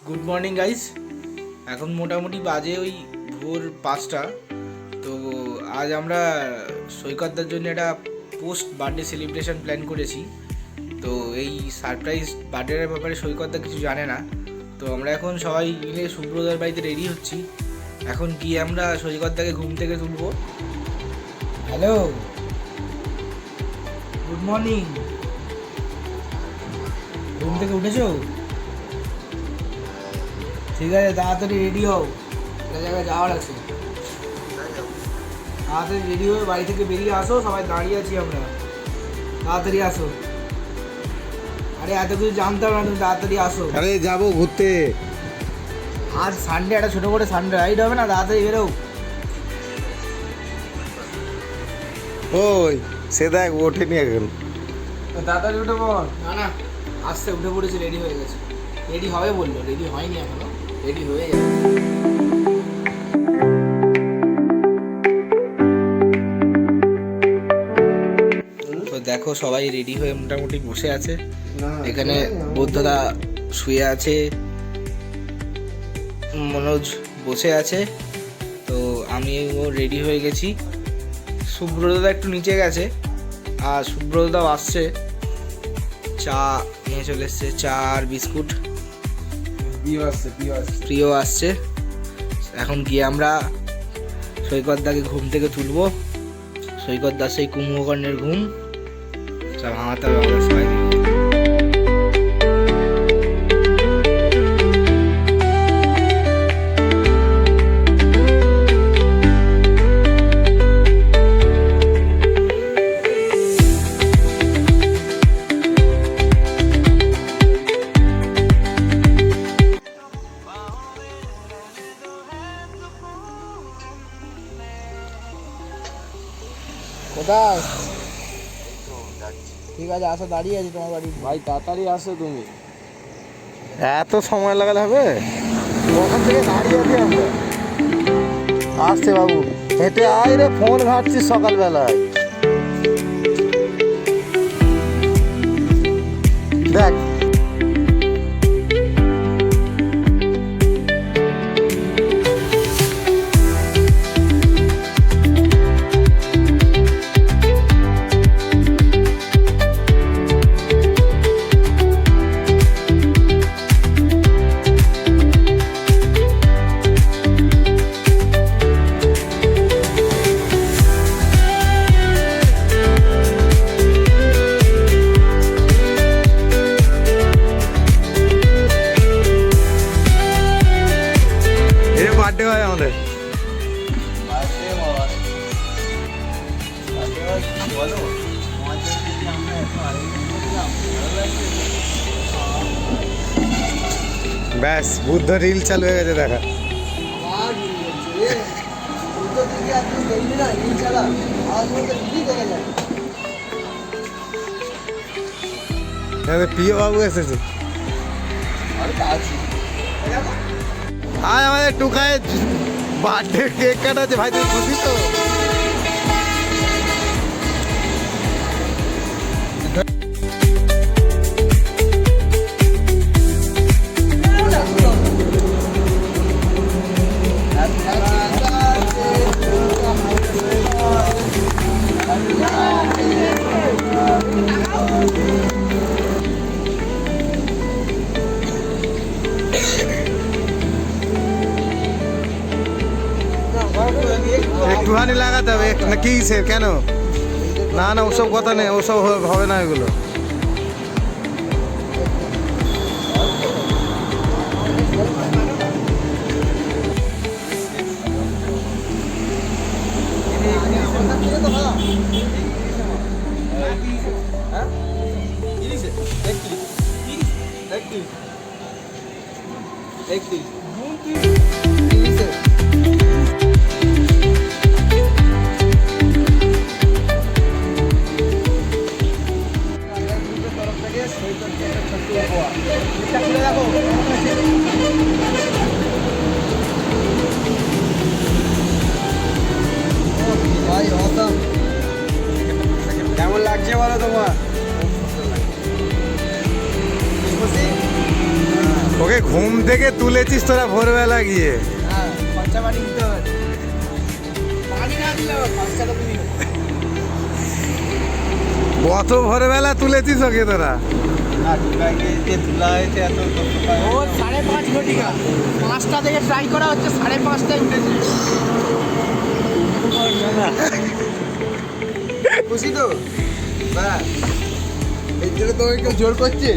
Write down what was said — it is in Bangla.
Good morning guys. এখন মোটামুটি বাজে ওই ভোর 5টা। তো আজ আমরা সৈকতদার জন্য একটা পোস্ট বার্থডে সেলিব্রেশন প্ল্যান করেছি। তো এই সারপ্রাইজ বার্থডের ব্যাপারে সৈকতদা কিছু জানে না। তো আমরা এখন সবাই মিলে সুব্রতদার বাড়িতে রেডি হচ্ছি। এখন গিয়ে আমরা সৈকতদাকে ঘুম থেকে তুলবো। Hello, good morning. ঘুম থেকে উঠেছো? ঠিক আছে, তাড়াতাড়ি রেডি হও, একটা জায়গায় যাওয়ার আছে। তাড়াতাড়ি রেডি হয়ে বাড়ি থেকে বেরিয়ে আসো, সবাই দাঁড়িয়ে আছি আমরা। তাড়াতাড়ি আসো। আরে এত কিছু জানতাম না, তুমি তাড়াতাড়ি আসো। আরে যাবো ঘুরতে। আজ সানডে, একটা ছোটো করে সানডে রাইড হবে না? তাড়াতাড়ি বেরো। ওই সে দেখ ওঠেনি এখন। তাড়াতাড়ি উঠে পড়। না না, আসতে উঠে পড়েছে, রেডি হয়ে গেছে। রেডি হবে বললো, রেডি হয়নি এখনো, রেডি হয়ে যাবে। তো দেখো সবাই রেডি হয়ে মোটামুটি বসে আছে। এখানে বৌদ্ধদা শুয়ে আছে, মনোজ বসে আছে। তো আমিও রেডি হয়ে গেছি। সুব্রতদা একটু নিচে গেছে, আর সুব্রতদাও আসছে। চা নিয়ে চলে এসছে, চা আর বিস্কুট। প্রিয় আসছে। এখন গিয়ে আমরা সৈকতদাকে ঘুম থেকে তুলবো। সৈকতদার সেই কুম্ভকর্ণের ঘুম সব ভাঙাতে হবে আমরা সবাই। কোথায়? ঠিক আছে, আসো, দাঁড়িয়ে আছি তোমার বাড়ি। ভাই তাড়াতাড়ি আসো তুমি। এত সময় লাগালে হবে? ওখান থেকে দাঁড়িয়ে আছি আমরা। আসছে বাবু, হেঁটে আয় রে, ফোন ঘাটছিস সকালবেলায়। দেখ বার্থডে হয় আমাদের। ব্যাস বুদ্ধ রিল চালু হয়ে গেছে দেখা। প্রিয় বাবু এসেছে। আজ আমাদের টুকায় বার্থডে কেক কাটাচ্ছে। ভাই তুই খুশি তো? একটুখানি লাগাতে হবে না কি সে? কেন? না না, ওসব কথা নেই, ওসব হবে না এগুলো। কেমন লাগছে বলো তোমার? ওকে ঘুম থেকে তুলেছিস তোরা ভোরবেলা গিয়ে। হ্যাঁ খরচা পানি দিতে হবে, পানি না দিলে খরচাটা তুমি কত ভোরবেলা তুলেছিস ওকে তোরা? ও 5:30 ঘটিকা, 5টা থেকে ট্রাই করা হচ্ছে, 5:30টায় উঠেছি। খুশি তো ব্যাস, এর জন্য তোমাকে কেউ জোর করছে?